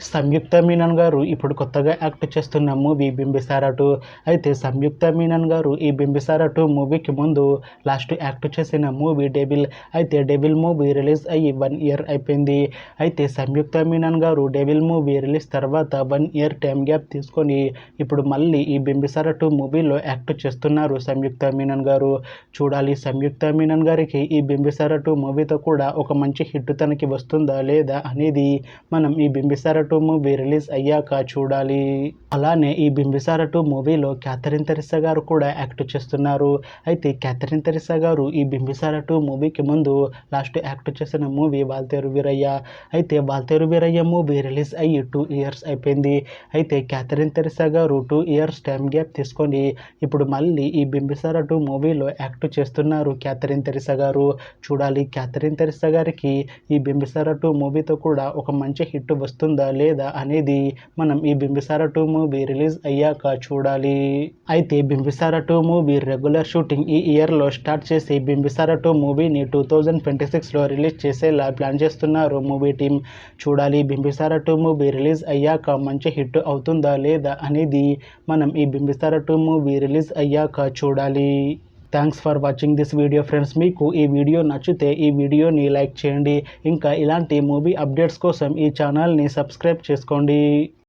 సంయుక్త మీనన్ గారు ఇప్పుడు కొత్తగా యాక్ట్ చేస్తున్న మూవీ బింబిసార 2. అయితే సంయుక్త మీనన్ గారు ఈ బింబిసార 2 మూవీకి ముందు లాస్ట్ యాక్ట్ చేసిన మూవీ డెవిల్. అయితే డెవిల్ మూవీ రిలీజ్ అయ్యి 1 ఇయర్ అయిపోయింది. అయితే సంయుక్త మీనన్ గారు డెవిల్ మూవీ రిలీజ్ తర్వాత 1 ఇయర్ టైం గ్యాప్ తీసుకొని ఇప్పుడు మళ్ళీ ఈ బింబిసార 2 మూవీలో యాక్ట్ చేస్తున్నారు సంయుక్త మీనన్ గారు. చూడాలి సంయుక్త మీనన్ గారికి ఈ బింబిసార 2 మూవీతో కూడా ఒక మంచి హిట్ తనకి వస్తుందా లేదా అనేది మనం ఈ బింబిసార 2 మూవీ రిలీజ్ అయ్యాక చూడాలి. అలానే ఈ బింబిసార 2 మూవీలో క్యాథరిన్ తెరిసా గారు కూడా యాక్ట్ చేస్తున్నారు. అయితే క్యాథరిన్ తెరిసా గారు ఈ బింబిసార 2 మూవీకి ముందు లాస్ట్ యాక్ట్ చేసిన మూవీ వాల్తేరు వీరయ్య. అయితే వాల్తేరు వీరయ్య మూవీ రిలీజ్ అయ్యి 2 ఇయర్స్ అయిపోయింది. అయితే క్యాథరిన్ తెరిసా గారు 2 ఇయర్స్ టైం గ్యాప్ తీసుకొని ఇప్పుడు మళ్ళీ ఈ బింబిసార 2 మూవీలో యాక్ట్ చేస్తున్నారు క్యాథరిన్ తెరిసా గారు. చూడాలి క్యాథరిన్ తెరిసా గారికి ఈ బింబిసార 2 మూవీతో కూడా ఒక మంచి హిట్ వస్తుందా లేదా అనేది మనం ఈ బింబిసార 2 మూవీ రిలీజ్ అయ్యాక చూడాలి. అయితే బింబిసార 2 మూవీ రెగ్యులర్ షూటింగ్ ఈ ఇయర్లో స్టార్ట్ చేసి బింబిసార 2 మూవీని 2026లో రిలీజ్ చేసేలా ప్లాన్ చేస్తున్నారు మూవీ టీం. చూడాలి బింబిసార 2 మూవీ రిలీజ్ అయ్యాక మంచి హిట్ అవుతుందా లేదా అనేది మనం ఈ బింబిసార 2 మూవీ రిలీజ్ అయ్యాక చూడాలి. Thanks for watching this video friends. మీకు ఈ వీడియో నచ్చితే ఈ వీడియోని లైక్ చేయండి. ఇంకా ఇలాంటి మూవీ అప్డేట్స్ కోసం ఈ ఛానల్ని సబ్స్క్రైబ్ చేసుకోండి.